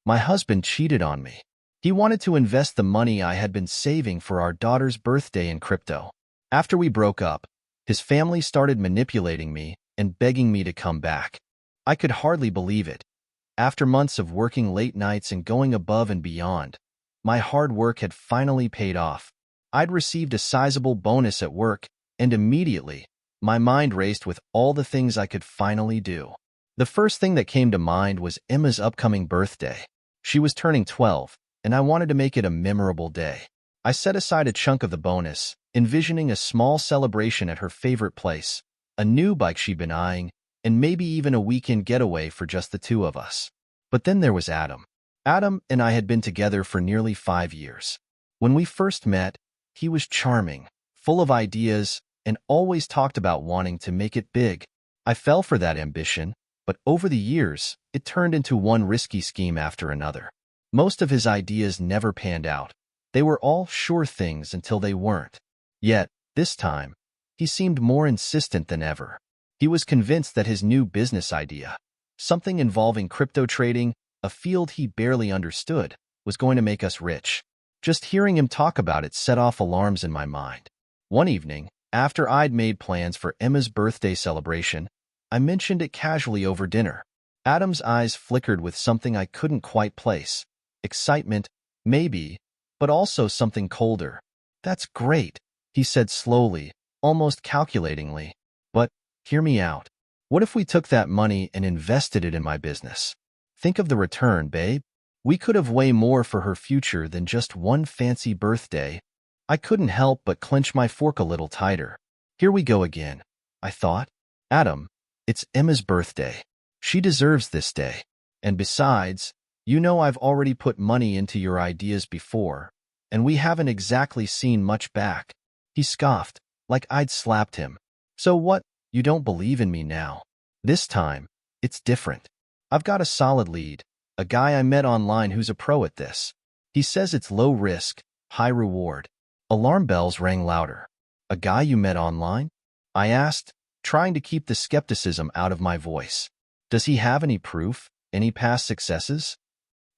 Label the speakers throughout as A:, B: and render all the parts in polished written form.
A: My husband cheated on me. He wanted to invest the money I had been saving for our daughter's birthday in crypto. After we broke up, his family started manipulating me and begging me to come back. I could hardly believe it. After months of working late nights and going above and beyond, my hard work had finally paid off. I'd received a sizable bonus at work, and immediately, my mind raced with all the things I could finally do. The first thing that came to mind was Emma's upcoming birthday. She was turning 12, and I wanted to make it a memorable day. I set aside a chunk of the bonus, envisioning a small celebration at her favorite place, a new bike she'd been eyeing, and maybe even a weekend getaway for just the two of us. But then there was Adam. Adam and I had been together for nearly 5 years. When we first met, he was charming, full of ideas, and always talked about wanting to make it big. I fell for that ambition, but over the years, it turned into one risky scheme after another. Most of his ideas never panned out. They were all sure things until they weren't. Yet, this time, he seemed more insistent than ever. He was convinced that his new business idea, something involving crypto trading, a field he barely understood, was going to make us rich. Just hearing him talk about it set off alarms in my mind. One evening, after I'd made plans for Emma's birthday celebration, I mentioned it casually over dinner. Adam's eyes flickered with something I couldn't quite place. Excitement, maybe, but also something colder. "That's great," he said slowly, almost calculatingly. "But hear me out. What if we took that money and invested it in my business? Think of the return, babe. We could have way more for her future than just one fancy birthday." I couldn't help but clench my fork a little tighter. Here we go again, I thought. Adam, it's Emma's birthday. She deserves this day. And besides, you know I've already put money into your ideas before, and we haven't exactly seen much back. He scoffed, like I'd slapped him. "So what? You don't believe in me now?" "This time, it's different. I've got a solid lead, a guy I met online who's a pro at this. He says it's low risk, high reward." Alarm bells rang louder. "A guy you met online?" I asked, trying to keep the skepticism out of my voice. "Does he have any proof, any past successes?"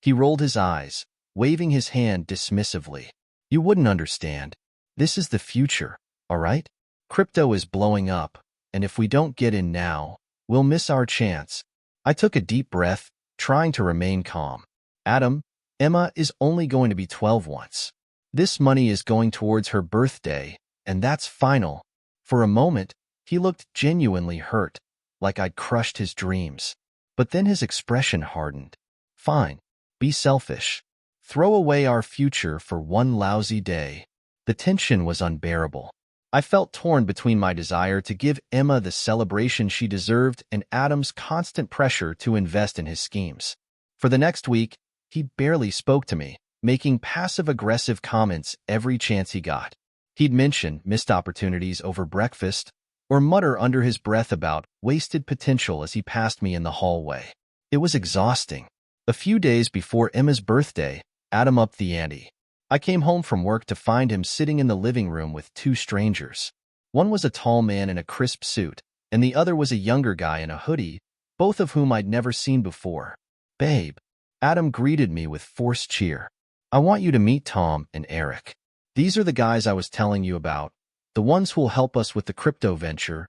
A: He rolled his eyes, waving his hand dismissively. "You wouldn't understand. This is the future, all right? Crypto is blowing up, and if we don't get in now, we'll miss our chance." I took a deep breath, trying to remain calm. "Adam, Emma is only going to be 12 once. This money is going towards her birthday, and that's final." For a moment, he looked genuinely hurt, like I'd crushed his dreams. But then his expression hardened. "Fine. Be selfish. Throw away our future for one lousy day." The tension was unbearable. I felt torn between my desire to give Emma the celebration she deserved and Adam's constant pressure to invest in his schemes. For the next week, he barely spoke to me, making passive-aggressive comments every chance he got. He'd mention missed opportunities over breakfast, or mutter under his breath about wasted potential as he passed me in the hallway. It was exhausting. A few days before Emma's birthday, Adam upped the ante. I came home from work to find him sitting in the living room with two strangers. One was a tall man in a crisp suit, and the other was a younger guy in a hoodie, both of whom I'd never seen before. "Babe," Adam greeted me with forced cheer. "I want you to meet Tom and Eric. These are the guys I was telling you about, the ones who'll help us with the crypto venture."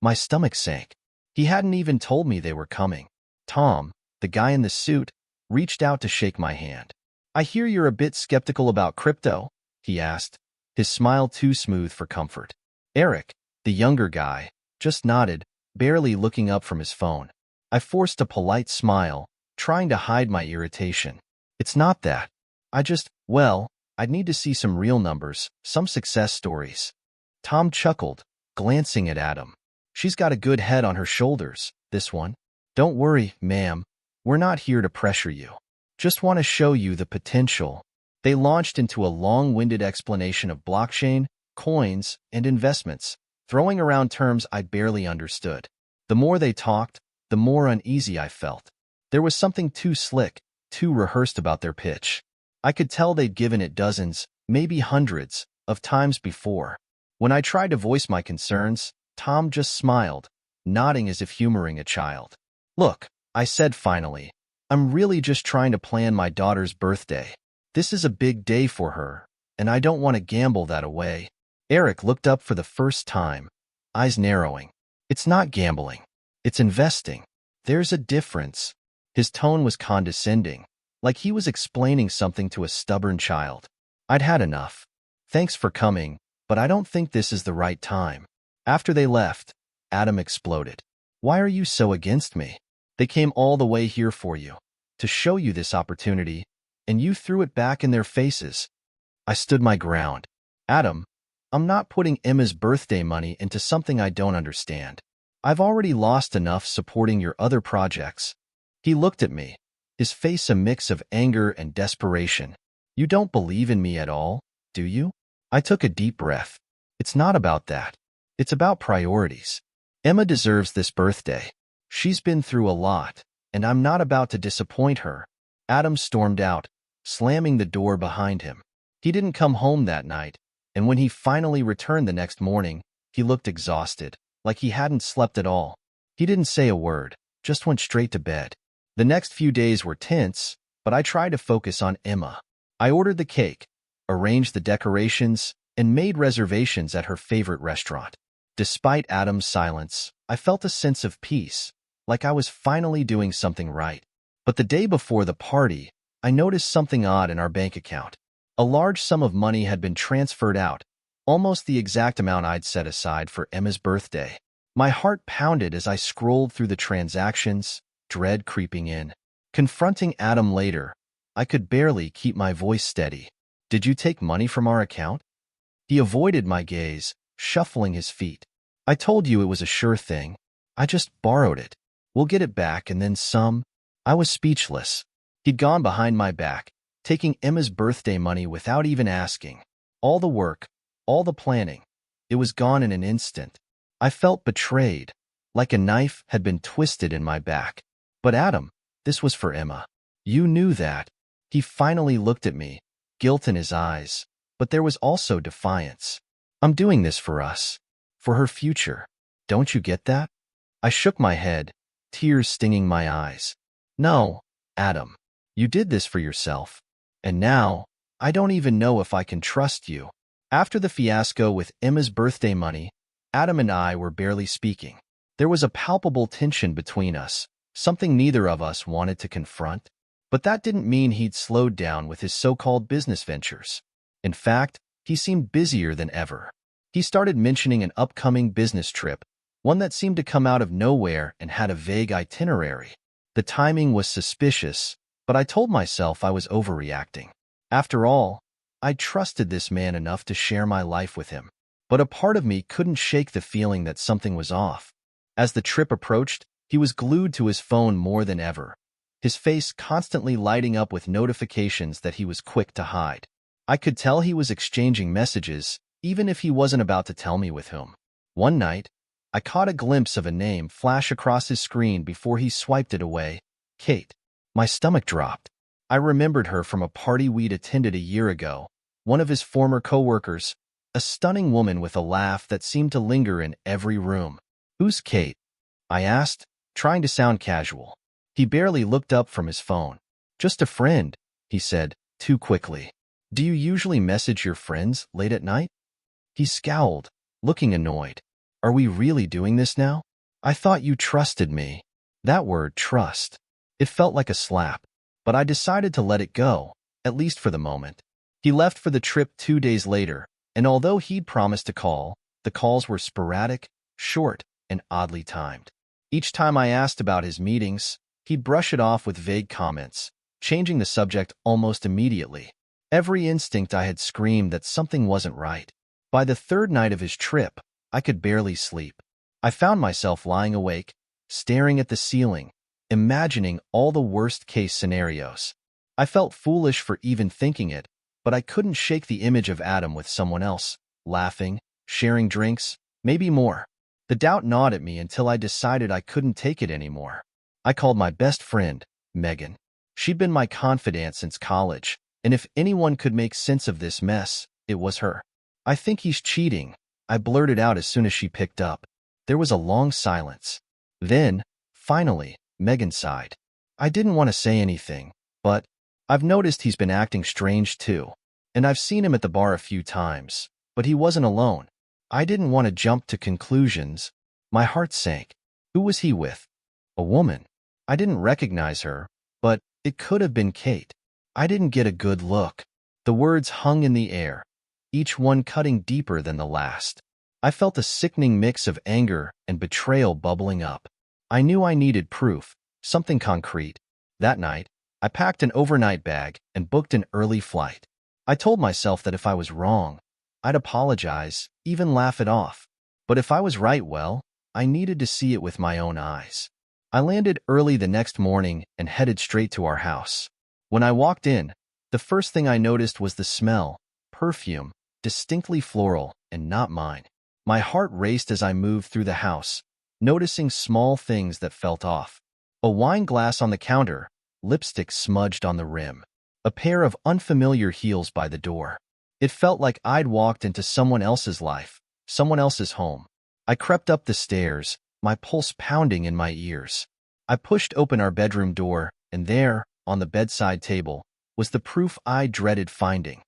A: My stomach sank. He hadn't even told me they were coming. Tom, the guy in the suit, reached out to shake my hand. "I hear you're a bit skeptical about crypto," he asked, his smile too smooth for comfort. Eric, the younger guy, just nodded, barely looking up from his phone. I forced a polite smile, trying to hide my irritation. "It's not that. Well, I'd need to see some real numbers, some success stories." Tom chuckled, glancing at Adam. "She's got a good head on her shoulders, this one. Don't worry, ma'am. We're not here to pressure you. Just want to show you the potential." They launched into a long-winded explanation of blockchain, coins, and investments, throwing around terms I barely understood. The more they talked, the more uneasy I felt. There was something too slick, too rehearsed about their pitch. I could tell they'd given it dozens, maybe hundreds, of times before. When I tried to voice my concerns, Tom just smiled, nodding as if humoring a child. "Look," I said finally, I'm really just trying to plan my daughter's birthday. This is a big day for her, and I don't want to gamble that away. Eric looked up for the first time, eyes narrowing. It's not gambling. It's investing. There's a difference. His tone was condescending, like he was explaining something to a stubborn child. I'd had enough. Thanks for coming, but I don't think this is the right time. After they left, Adam exploded. Why are you so against me? They came all the way here for you, to show you this opportunity, and you threw it back in their faces. I stood my ground. Adam, I'm not putting Emma's birthday money into something I don't understand. I've already lost enough supporting your other projects. He looked at me, his face a mix of anger and desperation. You don't believe in me at all, do you? I took a deep breath. It's not about that. It's about priorities. Emma deserves this birthday. She's been through a lot, and I'm not about to disappoint her. Adam stormed out, slamming the door behind him. He didn't come home that night, and when he finally returned the next morning, he looked exhausted, like he hadn't slept at all. He didn't say a word, just went straight to bed. The next few days were tense, but I tried to focus on Emma. I ordered the cake, arranged the decorations, and made reservations at her favorite restaurant. Despite Adam's silence, I felt a sense of peace, like I was finally doing something right. But the day before the party, I noticed something odd in our bank account. A large sum of money had been transferred out, almost the exact amount I'd set aside for Emma's birthday. My heart pounded as I scrolled through the transactions, dread creeping in. Confronting Adam later, I could barely keep my voice steady. Did you take money from our account? He avoided my gaze, shuffling his feet. I told you it was a sure thing. I just borrowed it. We'll get it back and then some. I was speechless. He'd gone behind my back, taking Emma's birthday money without even asking. All the work, all the planning, it was gone in an instant. I felt betrayed, like a knife had been twisted in my back. But Adam, this was for Emma. You knew that. He finally looked at me, guilt in his eyes, but there was also defiance. I'm doing this for us, for her future. Don't you get that? I shook my head, tears stinging my eyes. No, Adam, you did this for yourself. And now, I don't even know if I can trust you. After the fiasco with Emma's birthday money, Adam and I were barely speaking. There was a palpable tension between us, something neither of us wanted to confront. But that didn't mean he'd slowed down with his so-called business ventures. In fact, he seemed busier than ever. He started mentioning an upcoming business trip, one that seemed to come out of nowhere and had a vague itinerary. The timing was suspicious, but I told myself I was overreacting. After all, I trusted this man enough to share my life with him. But a part of me couldn't shake the feeling that something was off. As the trip approached, he was glued to his phone more than ever, his face constantly lighting up with notifications that he was quick to hide. I could tell he was exchanging messages, even if he wasn't about to tell me with whom. One night, I caught a glimpse of a name flash across his screen before he swiped it away. Kate. My stomach dropped. I remembered her from a party we'd attended a year ago, one of his former coworkers, a stunning woman with a laugh that seemed to linger in every room. Who's Kate? I asked, trying to sound casual. He barely looked up from his phone. Just a friend, he said, too quickly. Do you usually message your friends late at night? He scowled, looking annoyed. Are we really doing this now? I thought you trusted me. That word, trust. It felt like a slap, but I decided to let it go, at least for the moment. He left for the trip 2 days later, and although he'd promised to call, the calls were sporadic, short, and oddly timed. Each time I asked about his meetings, he'd brush it off with vague comments, changing the subject almost immediately. Every instinct I had screamed that something wasn't right. By the third night of his trip, I could barely sleep. I found myself lying awake, staring at the ceiling, imagining all the worst-case scenarios. I felt foolish for even thinking it, but I couldn't shake the image of Adam with someone else, laughing, sharing drinks, maybe more. The doubt gnawed at me until I decided I couldn't take it anymore. I called my best friend, Megan. She'd been my confidant since college, and if anyone could make sense of this mess, it was her. I think he's cheating, I blurted out as soon as she picked up. There was a long silence. Then, finally, Megan sighed. I didn't want to say anything, but I've noticed he's been acting strange too. And I've seen him at the bar a few times, but he wasn't alone. I didn't want to jump to conclusions. My heart sank. Who was he with? A woman. I didn't recognize her, but it could have been Kate. I didn't get a good look. The words hung in the air, each one cutting deeper than the last. I felt a sickening mix of anger and betrayal bubbling up. I knew I needed proof, something concrete. That night, I packed an overnight bag and booked an early flight. I told myself that if I was wrong, I'd apologize, even laugh it off. But if I was right, well, I needed to see it with my own eyes. I landed early the next morning and headed straight to our house. When I walked in, the first thing I noticed was the smell, perfume, distinctly floral, and not mine. My heart raced as I moved through the house, noticing small things that felt off. A wine glass on the counter, lipstick smudged on the rim, a pair of unfamiliar heels by the door. It felt like I'd walked into someone else's life, someone else's home. I crept up the stairs, my pulse pounding in my ears. I pushed open our bedroom door, and there, on the bedside table, was the proof I dreaded finding.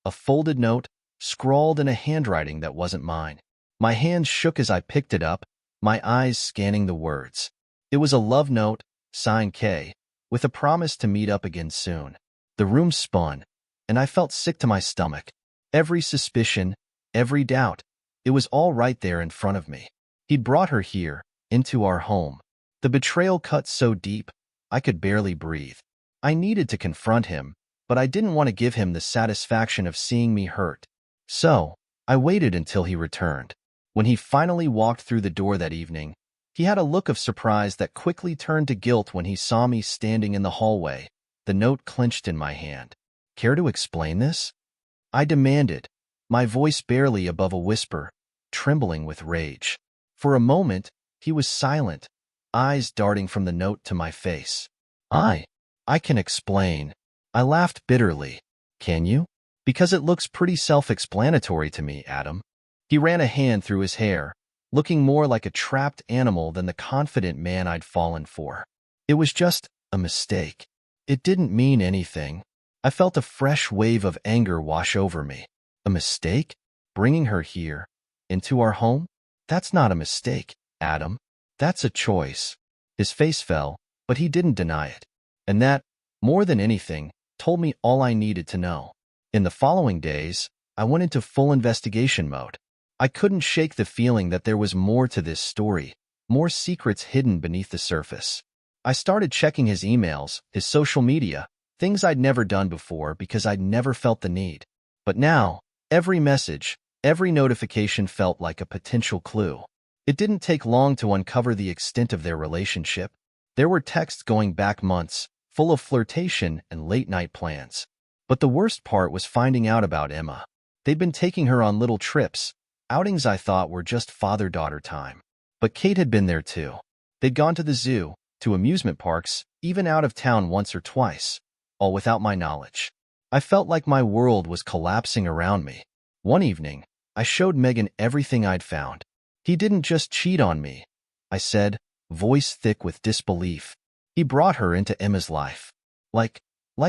A: A folded note, scrawled in a handwriting that wasn't mine. My hands shook as I picked it up, my eyes scanning the words. It was a love note, signed K, with a promise to meet up again soon. The room spun, and I felt sick to my stomach. Every suspicion, every doubt, it was all right there in front of me. He'd brought her here, into our home. The betrayal cut so deep, I could barely breathe. I needed to confront him, but I didn't want to give him the satisfaction of seeing me hurt. So, I waited until he returned. When he finally walked through the door that evening, he had a look of surprise that quickly turned to guilt when he saw me standing in the hallway, the note clenched in my hand. Care to explain this? I demanded, my voice barely above a whisper, trembling with rage. For a moment, he was silent, eyes darting from the note to my face. I can explain. I laughed bitterly. Can you? Because it looks pretty self-explanatory to me, Adam. He ran a hand through his hair, looking more like a trapped animal than the confident man I'd fallen for. It was just a mistake. It didn't mean anything. I felt a fresh wave of anger wash over me. A mistake? Bringing her here, into our home? That's not a mistake, Adam. That's a choice. His face fell, but he didn't deny it. And that, more than anything, told me all I needed to know. In the following days, I went into full investigation mode. I couldn't shake the feeling that there was more to this story, more secrets hidden beneath the surface. I started checking his emails, his social media, things I'd never done before because I'd never felt the need. But now, every message, every notification felt like a potential clue. It didn't take long to uncover the extent of their relationship. There were texts going back months, full of flirtation and late-night plans. But the worst part was finding out about Emma. They'd been taking her on little trips, outings I thought were just father-daughter time. But Kate had been there too. They'd gone to the zoo, to amusement parks, even out of town once or twice, all without my knowledge. I felt like my world was collapsing around me. One evening, I showed Megan everything I'd found. He didn't just cheat on me, I said, voice thick with disbelief. He brought her into Emma's life. Like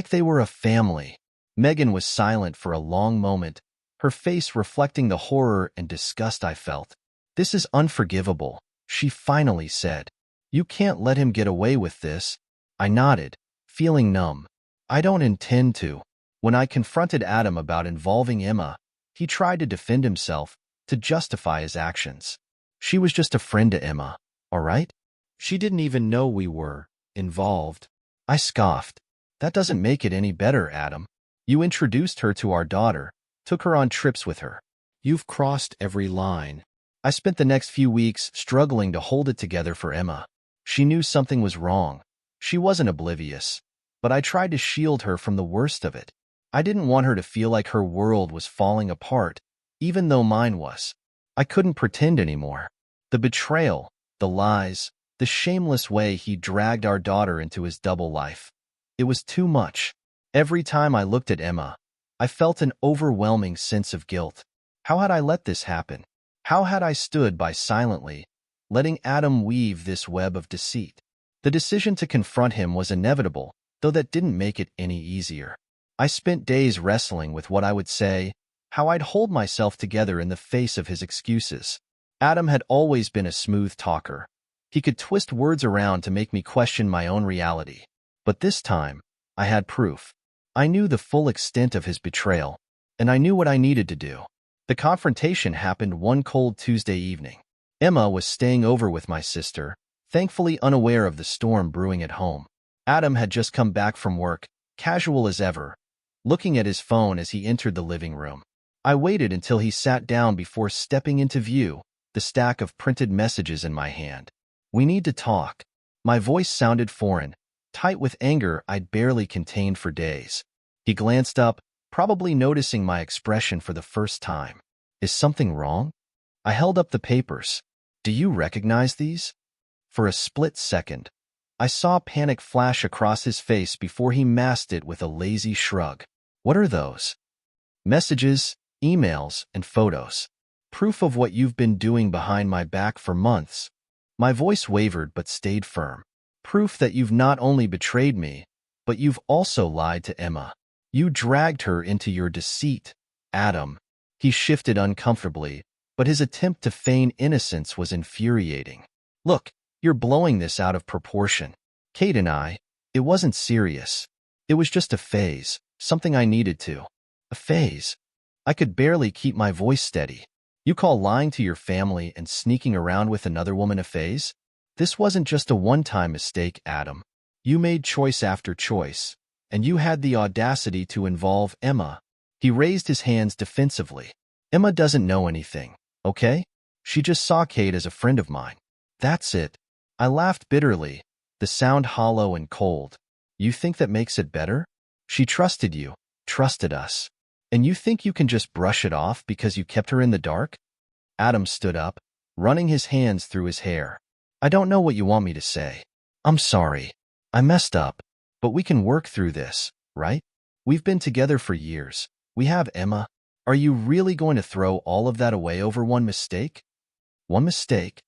A: they were a family. Megan was silent for a long moment, her face reflecting the horror and disgust I felt. This is unforgivable, she finally said. You can't let him get away with this. I nodded, feeling numb. I don't intend to. When I confronted Adam about involving Emma, he tried to defend himself, to justify his actions. She was just a friend to Emma, all right? She didn't even know we were involved. I scoffed. That doesn't make it any better, Adam. You introduced her to our daughter, took her on trips with her. You've crossed every line. I spent the next few weeks struggling to hold it together for Emma. She knew something was wrong. She wasn't oblivious, but I tried to shield her from the worst of it. I didn't want her to feel like her world was falling apart, even though mine was. I couldn't pretend anymore. The betrayal, the lies, the shameless way he dragged our daughter into his double life. It was too much. Every time I looked at Emma, I felt an overwhelming sense of guilt. How had I let this happen? How had I stood by silently, letting Adam weave this web of deceit? The decision to confront him was inevitable, though that didn't make it any easier. I spent days wrestling with what I would say, how I'd hold myself together in the face of his excuses. Adam had always been a smooth talker. He could twist words around to make me question my own reality. But this time, I had proof. I knew the full extent of his betrayal, and I knew what I needed to do. The confrontation happened one cold Tuesday evening. Emma was staying over with my sister, thankfully unaware of the storm brewing at home. Adam had just come back from work, casual as ever, looking at his phone as he entered the living room. I waited until he sat down before stepping into view, the stack of printed messages in my hand. "We need to talk." My voice sounded foreign, tight with anger I'd barely contained for days. He glanced up, probably noticing my expression for the first time. "Is something wrong?" I held up the papers. "Do you recognize these?" For a split second, I saw panic flash across his face before he masked it with a lazy shrug. "What are those?" "Messages, emails, and photos. Proof of what you've been doing behind my back for months." My voice wavered but stayed firm. "Proof that you've not only betrayed me, but you've also lied to Emma. You dragged her into your deceit, Adam." He shifted uncomfortably, but his attempt to feign innocence was infuriating. "Look, you're blowing this out of proportion. Kate and it wasn't serious. It was just a phase, something I needed to." "A phase?" I could barely keep my voice steady. "You call lying to your family and sneaking around with another woman a phase? This wasn't just a one-time mistake, Adam. You made choice after choice, and you had the audacity to involve Emma." He raised his hands defensively. "Emma doesn't know anything, okay? She just saw Kate as a friend of mine. That's it." I laughed bitterly, the sound hollow and cold. "You think that makes it better? She trusted you, trusted us. And you think you can just brush it off because you kept her in the dark?" Adam stood up, running his hands through his hair. "I don't know what you want me to say. I'm sorry. I messed up. But we can work through this, right? We've been together for years. We have Emma. Are you really going to throw all of that away over one mistake?" "One mistake?"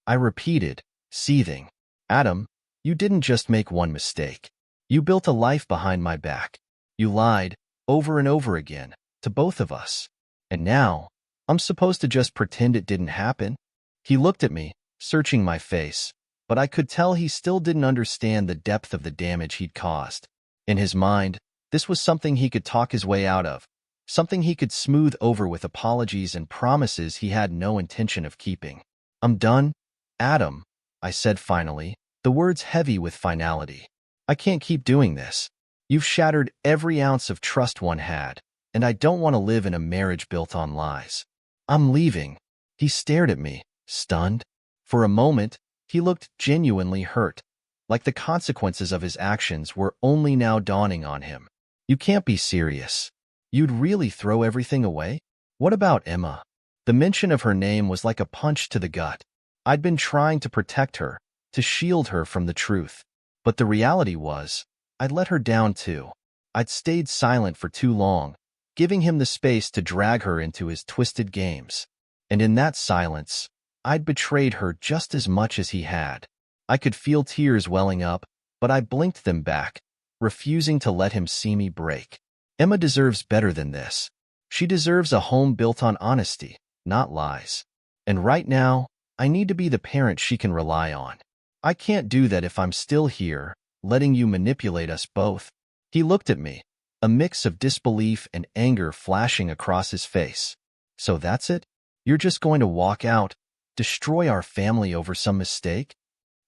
A: I repeated, seething. "Adam, you didn't just make one mistake. You built a life behind my back. You lied, over and over again, to both of us. And now, I'm supposed to just pretend it didn't happen?" He looked at me, searching my face, but I could tell he still didn't understand the depth of the damage he'd caused. In his mind, this was something he could talk his way out of, something he could smooth over with apologies and promises he had no intention of keeping. "I'm done, Adam," I said finally, the words heavy with finality. "I can't keep doing this. You've shattered every ounce of trust one had, and I don't want to live in a marriage built on lies. I'm leaving." He stared at me, stunned. For a moment, he looked genuinely hurt, like the consequences of his actions were only now dawning on him. "You can't be serious. You'd really throw everything away? What about Emma?" The mention of her name was like a punch to the gut. I'd been trying to protect her, to shield her from the truth. But the reality was, I'd let her down too. I'd stayed silent for too long, giving him the space to drag her into his twisted games. And in that silence, I'd betrayed her just as much as he had. I could feel tears welling up, but I blinked them back, refusing to let him see me break. Emma deserves better than this. She deserves a home built on honesty, not lies. And right now, I need to be the parent she can rely on. I can't do that if I'm still here, letting you manipulate us both." He looked at me, a mix of disbelief and anger flashing across his face. "So that's it? You're just going to walk out, destroy our family over some mistake?"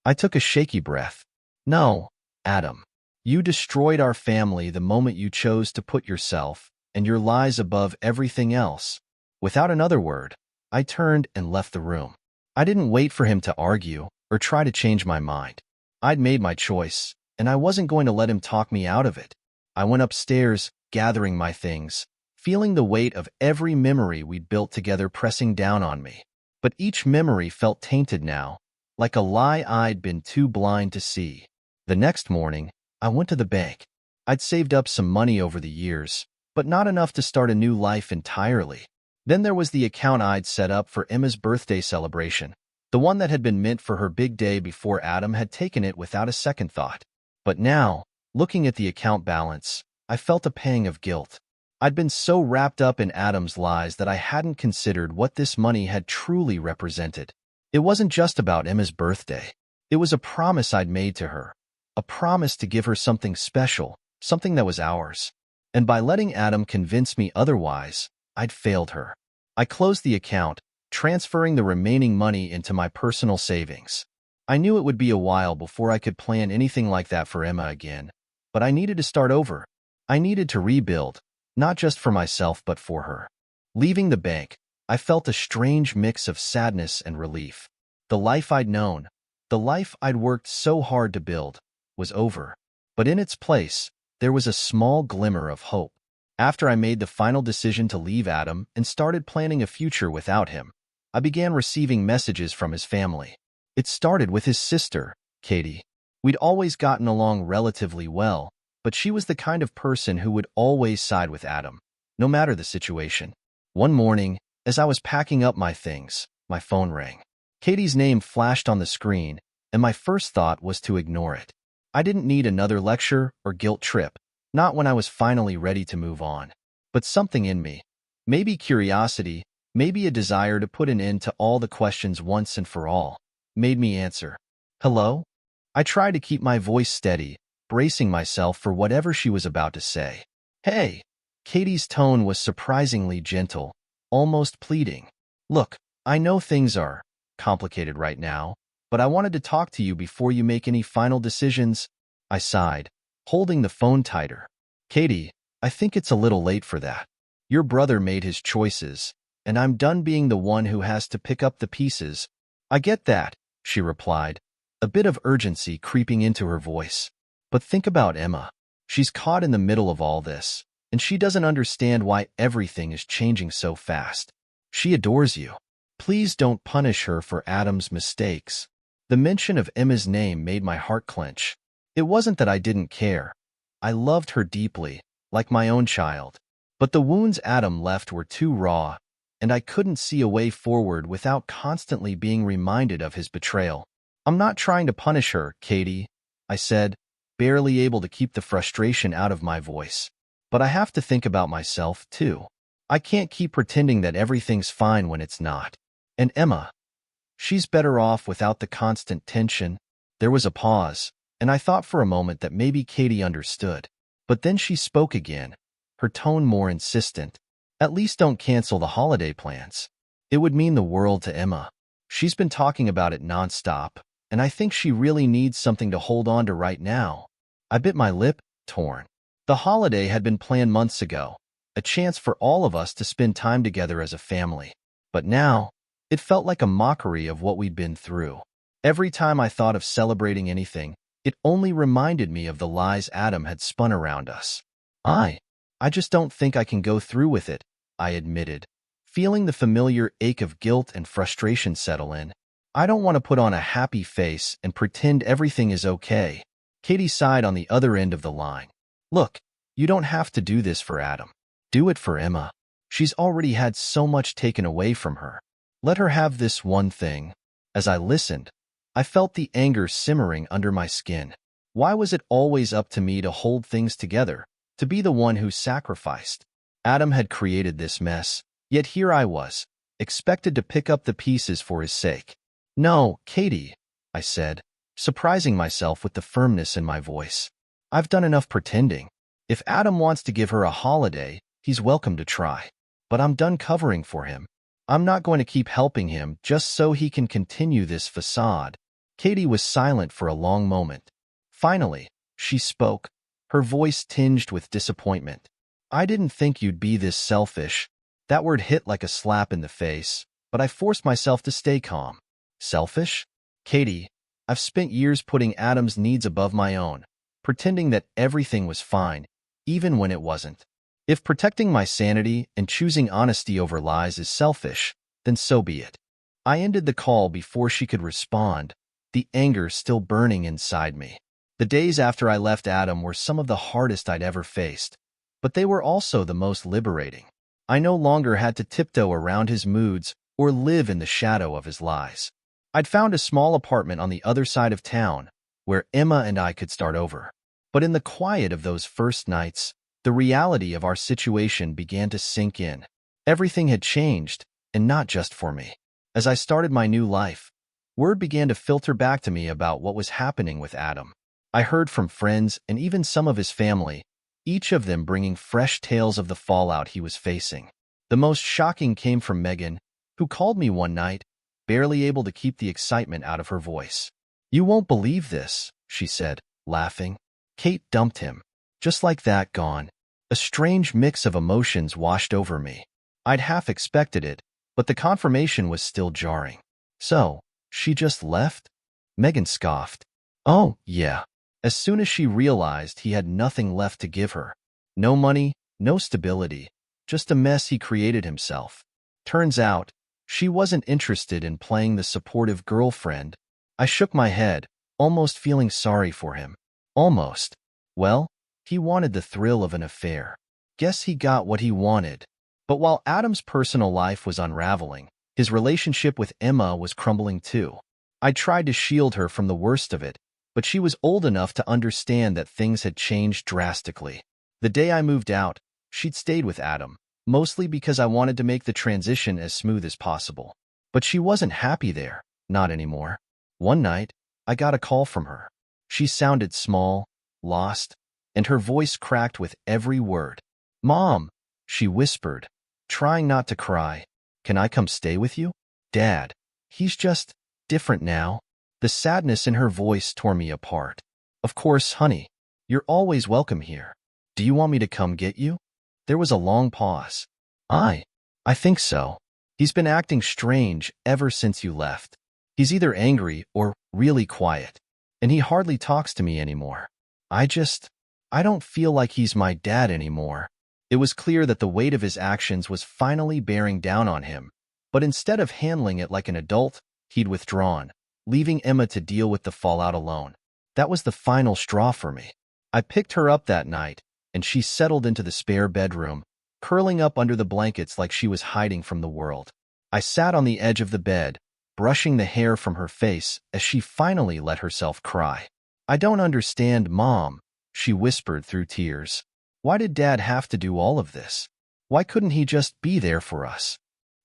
A: I took a shaky breath. "No, Adam. You destroyed our family the moment you chose to put yourself and your lies above everything else." Without another word, I turned and left the room. I didn't wait for him to argue or try to change my mind. I'd made my choice, and I wasn't going to let him talk me out of it. I went upstairs, gathering my things, feeling the weight of every memory we'd built together pressing down on me. But each memory felt tainted now, like a lie I'd been too blind to see. The next morning, I went to the bank. I'd saved up some money over the years, but not enough to start a new life entirely. Then there was the account I'd set up for Emma's birthday celebration. The one that had been meant for her big day before Adam had taken it without a second thought. But now, looking at the account balance, I felt a pang of guilt. I'd been so wrapped up in Adam's lies that I hadn't considered what this money had truly represented. It wasn't just about Emma's birthday. It was a promise I'd made to her. A promise to give her something special, something that was ours. And by letting Adam convince me otherwise, I'd failed her. I closed the account, transferring the remaining money into my personal savings. I knew it would be a while before I could plan anything like that for Emma again, but I needed to start over. I needed to rebuild, not just for myself but for her. Leaving the bank, I felt a strange mix of sadness and relief. The life I'd known, the life I'd worked so hard to build, was over. But in its place, there was a small glimmer of hope. After I made the final decision to leave Adam and started planning a future without him, I began receiving messages from his family. It started with his sister, Katie. We'd always gotten along relatively well, but she was the kind of person who would always side with Adam, no matter the situation. One morning, as I was packing up my things, my phone rang. Katie's name flashed on the screen, and my first thought was to ignore it. I didn't need another lecture or guilt trip, not when I was finally ready to move on. But something in me, maybe curiosity, maybe a desire to put an end to all the questions once and for all, made me answer. Hello? I tried to keep my voice steady, bracing myself for whatever she was about to say. Hey! Katie's tone was surprisingly gentle, almost pleading. Look, I know things are complicated right now, but I wanted to talk to you before you make any final decisions. I sighed, holding the phone tighter. Katie, I think it's a little late for that. Your brother made his choices, and I'm done being the one who has to pick up the pieces. I get that, she replied, a bit of urgency creeping into her voice. But think about Emma. She's caught in the middle of all this, and she doesn't understand why everything is changing so fast. She adores you. Please don't punish her for Adam's mistakes. The mention of Emma's name made my heart clench. It wasn't that I didn't care. I loved her deeply, like my own child. But the wounds Adam left were too raw, and I couldn't see a way forward without constantly being reminded of his betrayal. I'm not trying to punish her, Katie, I said, barely able to keep the frustration out of my voice. But I have to think about myself, too. I can't keep pretending that everything's fine when it's not. And Emma, she's better off without the constant tension. There was a pause, and I thought for a moment that maybe Katie understood. But then she spoke again, her tone more insistent. At least don't cancel the holiday plans. It would mean the world to Emma. She's been talking about it nonstop, and I think she really needs something to hold on to right now. I bit my lip, torn. The holiday had been planned months ago, a chance for all of us to spend time together as a family. But now, it felt like a mockery of what we'd been through. Every time I thought of celebrating anything, it only reminded me of the lies Adam had spun around us. I just don't think I can go through with it, I admitted, feeling the familiar ache of guilt and frustration settle in. I don't want to put on a happy face and pretend everything is okay. Katie sighed on the other end of the line. Look, you don't have to do this for Adam. Do it for Emma. She's already had so much taken away from her. Let her have this one thing. As I listened, I felt the anger simmering under my skin. Why was it always up to me to hold things together, to be the one who sacrificed? Adam had created this mess, yet here I was, expected to pick up the pieces for his sake. No, Katie, I said, surprising myself with the firmness in my voice. I've done enough pretending. If Adam wants to give her a holiday, he's welcome to try. But I'm done covering for him. I'm not going to keep helping him just so he can continue this facade. Katie was silent for a long moment. Finally, she spoke, her voice tinged with disappointment. I didn't think you'd be this selfish. That word hit like a slap in the face, but I forced myself to stay calm. Selfish? Katie, I've spent years putting Adam's needs above my own, pretending that everything was fine, even when it wasn't. If protecting my sanity and choosing honesty over lies is selfish, then so be it. I ended the call before she could respond, the anger still burning inside me. The days after I left Adam were some of the hardest I'd ever faced, but they were also the most liberating. I no longer had to tiptoe around his moods or live in the shadow of his lies. I'd found a small apartment on the other side of town where Emma and I could start over. But in the quiet of those first nights, the reality of our situation began to sink in. Everything had changed, and not just for me. As I started my new life, word began to filter back to me about what was happening with Adam. I heard from friends and even some of his family, each of them bringing fresh tales of the fallout he was facing. The most shocking came from Megan, who called me one night, barely able to keep the excitement out of her voice. "You won't believe this," she said, laughing. "Kate dumped him." Just like that, gone. A strange mix of emotions washed over me. I'd half expected it, but the confirmation was still jarring. "So, she just left?" Megan scoffed. "Oh, yeah." As soon as she realized he had nothing left to give her. No money, no stability, just a mess he created himself. Turns out, she wasn't interested in playing the supportive girlfriend. I shook my head, almost feeling sorry for him. Almost. Well, he wanted the thrill of an affair. Guess he got what he wanted. But while Adam's personal life was unraveling, his relationship with Emma was crumbling too. I tried to shield her from the worst of it, but she was old enough to understand that things had changed drastically. The day I moved out, she'd stayed with Adam, mostly because I wanted to make the transition as smooth as possible. But she wasn't happy there, not anymore. One night, I got a call from her. She sounded small, lost, and her voice cracked with every word. "Mom," she whispered, trying not to cry. "Can I come stay with you?" "Dad, he's just different now." The sadness in her voice tore me apart. "Of course, honey. You're always welcome here. Do you want me to come get you?" There was a long pause. I think so. He's been acting strange ever since you left. He's either angry or really quiet, and he hardly talks to me anymore. I don't feel like he's my dad anymore." It was clear that the weight of his actions was finally bearing down on him, but instead of handling it like an adult, he'd withdrawn, leaving Emma to deal with the fallout alone. That was the final straw for me. I picked her up that night, and she settled into the spare bedroom, curling up under the blankets like she was hiding from the world. I sat on the edge of the bed, brushing the hair from her face as she finally let herself cry. "I don't understand, Mom," she whispered through tears. "Why did Dad have to do all of this? Why couldn't he just be there for us?"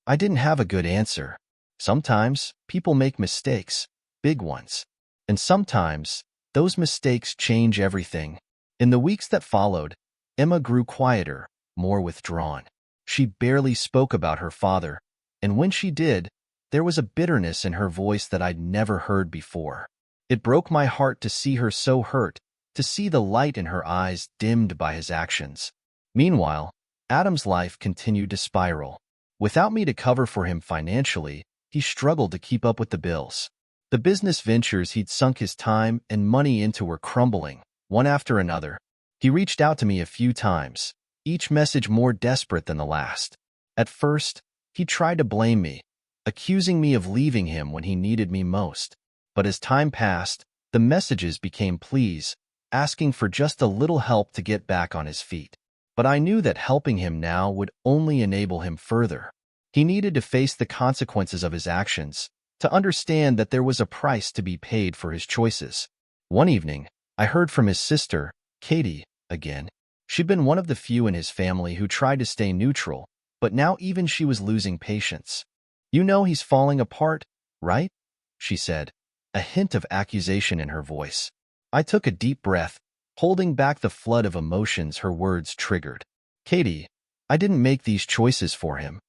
A: I didn't have a good answer. Sometimes people make mistakes, big ones. And sometimes those mistakes change everything. In the weeks that followed, Emma grew quieter, more withdrawn. She barely spoke about her father, and when she did, there was a bitterness in her voice that I'd never heard before. It broke my heart to see her so hurt, to see the light in her eyes dimmed by his actions. Meanwhile, Adam's life continued to spiral. Without me to cover for him financially, he struggled to keep up with the bills. The business ventures he'd sunk his time and money into were crumbling, one after another. He reached out to me a few times, each message more desperate than the last. At first, he tried to blame me, accusing me of leaving him when he needed me most. But as time passed, the messages became pleas, asking for just a little help to get back on his feet. But I knew that helping him now would only enable him further. He needed to face the consequences of his actions, to understand that there was a price to be paid for his choices. One evening, I heard from his sister, Katie, again. She'd been one of the few in his family who tried to stay neutral, but now even she was losing patience. "You know he's falling apart, right?" she said, a hint of accusation in her voice. I took a deep breath, holding back the flood of emotions her words triggered. "Katie, I didn't make these choices for him.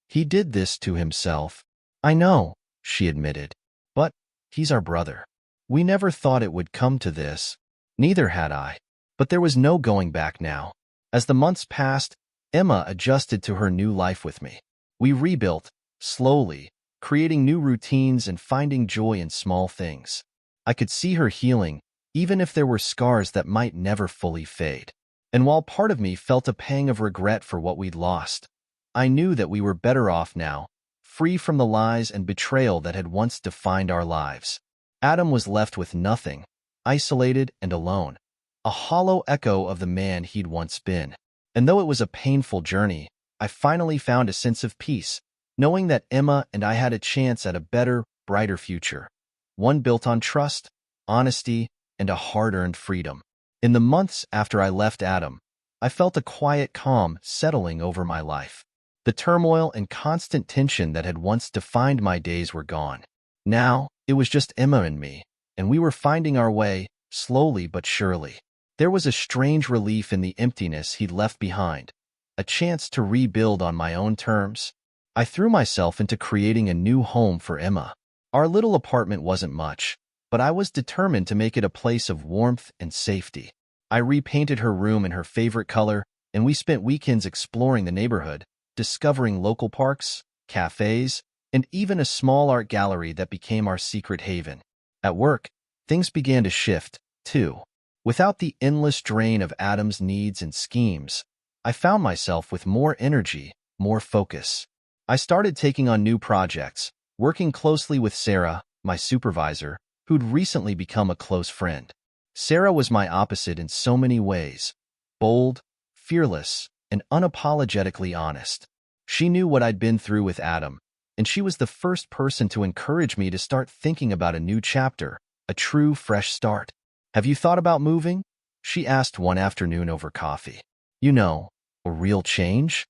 A: He did this to himself." "I know," she admitted, "but he's our brother. We never thought it would come to this." Neither had I. But there was no going back now. As the months passed, Emma adjusted to her new life with me. We rebuilt, slowly, creating new routines and finding joy in small things. I could see her healing, even if there were scars that might never fully fade. And while part of me felt a pang of regret for what we'd lost, I knew that we were better off now, free from the lies and betrayal that had once defined our lives. Adam was left with nothing, isolated and alone, a hollow echo of the man he'd once been. And though it was a painful journey, I finally found a sense of peace, knowing that Emma and I had a chance at a better, brighter future. One built on trust, honesty, and a hard-earned freedom. In the months after I left Adam, I felt a quiet calm settling over my life. The turmoil and constant tension that had once defined my days were gone. Now, it was just Emma and me, and we were finding our way, slowly but surely. There was a strange relief in the emptiness he'd left behind, a chance to rebuild on my own terms. I threw myself into creating a new home for Emma. Our little apartment wasn't much, but I was determined to make it a place of warmth and safety. I repainted her room in her favorite color, and we spent weekends exploring the neighborhood, discovering local parks, cafes, and even a small art gallery that became our secret haven. At work, things began to shift, too. Without the endless drain of Adam's needs and schemes, I found myself with more energy, more focus. I started taking on new projects, working closely with Sarah, my supervisor, who'd recently become a close friend. Sarah was my opposite in so many ways: bold, fearless, and unapologetically honest. She knew what I'd been through with Adam, and she was the first person to encourage me to start thinking about a new chapter, a true, fresh start. "Have you thought about moving?" she asked one afternoon over coffee. "You know, a real change?"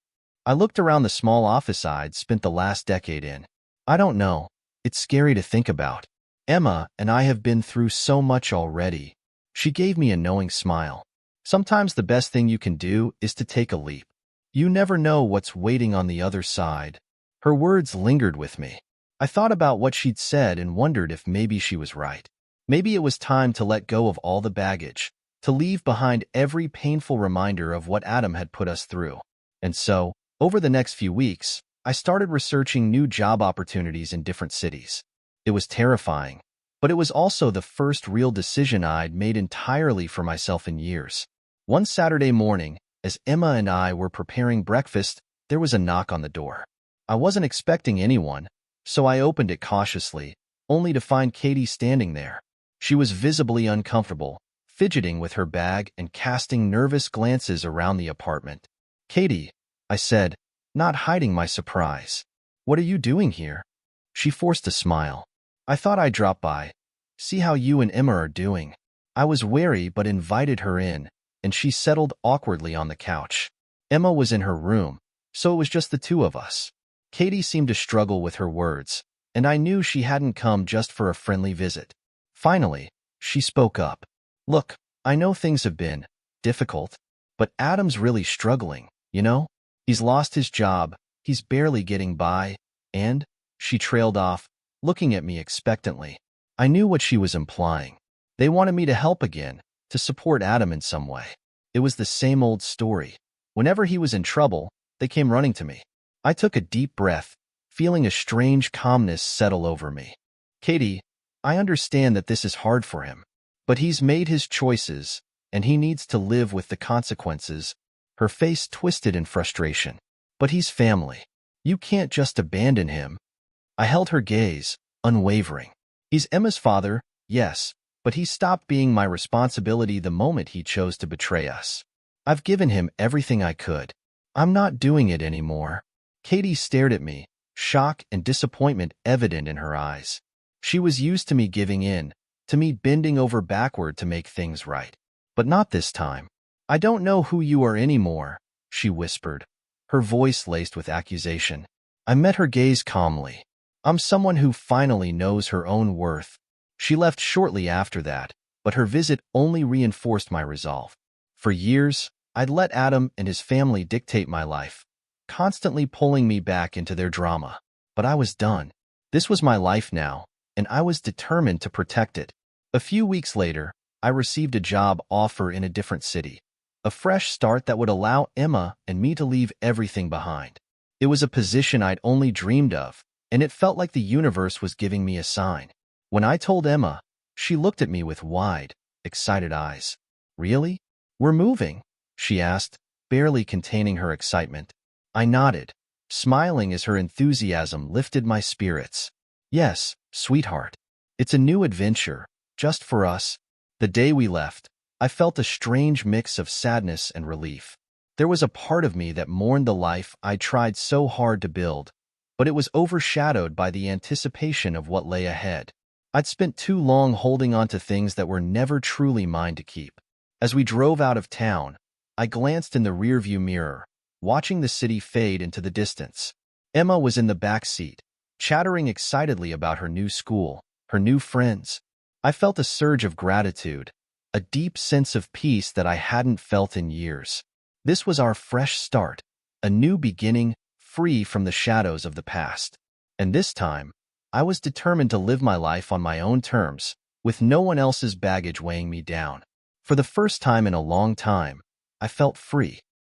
A: I looked around the small office I'd spent the last decade in. "I don't know. It's scary to think about. Emma and I have been through so much already." She gave me a knowing smile. "Sometimes the best thing you can do is to take a leap. You never know what's waiting on the other side." Her words lingered with me. I thought about what she'd said and wondered if maybe she was right. Maybe it was time to let go of all the baggage, to leave behind every painful reminder of what Adam had put us through. And so, over the next few weeks, I started researching new job opportunities in different cities. It was terrifying, but it was also the first real decision I'd made entirely for myself in years. One Saturday morning, as Emma and I were preparing breakfast, there was a knock on the door. I wasn't expecting anyone, so I opened it cautiously, only to find Katie standing there. She was visibly uncomfortable, fidgeting with her bag and casting nervous glances around the apartment. "Katie," I said, not hiding my surprise. "What are you doing here?" She forced a smile. "I thought I'd drop by, see how you and Emma are doing." I was wary but invited her in, and she settled awkwardly on the couch. Emma was in her room, so it was just the two of us. Katie seemed to struggle with her words, and I knew she hadn't come just for a friendly visit. Finally, she spoke up. "Look, I know things have been difficult, but Adam's really struggling, you know? He's lost his job, he's barely getting by, and—" She trailed off, looking at me expectantly. I knew what she was implying. They wanted me to help again, to support Adam in some way. It was the same old story. Whenever he was in trouble, they came running to me. I took a deep breath, feeling a strange calmness settle over me. "Katie, I understand that this is hard for him, but he's made his choices, and he needs to live with the consequences." Her face twisted in frustration. "But he's family. You can't just abandon him." I held her gaze, unwavering. "He's Emma's father, yes, but he stopped being my responsibility the moment he chose to betray us. I've given him everything I could. I'm not doing it anymore." Katie stared at me, shock and disappointment evident in her eyes. She was used to me giving in, to me bending over backward to make things right. But not this time. "I don't know who you are anymore," she whispered, her voice laced with accusation. I met her gaze calmly. "I'm someone who finally knows her own worth." She left shortly after that, but her visit only reinforced my resolve. For years, I'd let Adam and his family dictate my life, constantly pulling me back into their drama. But I was done. This was my life now, and I was determined to protect it. A few weeks later, I received a job offer in a different city, a fresh start that would allow Emma and me to leave everything behind. It was a position I'd only dreamed of, and it felt like the universe was giving me a sign. When I told Emma, she looked at me with wide, excited eyes. "Really? We're moving?" she asked, barely containing her excitement. I nodded, smiling as her enthusiasm lifted my spirits. "Yes, sweetheart. It's a new adventure, just for us." The day we left, I felt a strange mix of sadness and relief. There was a part of me that mourned the life I tried so hard to build, but it was overshadowed by the anticipation of what lay ahead. I'd spent too long holding on to things that were never truly mine to keep. As we drove out of town, I glanced in the rearview mirror, watching the city fade into the distance. Emma was in the back seat, chattering excitedly about her new school, her new friends. I felt a surge of gratitude, a deep sense of peace that I hadn't felt in years. This was our fresh start, a new beginning, free from the shadows of the past. And this time, I was determined to live my life on my own terms, with no one else's baggage weighing me down. For the first time in a long time, I felt free.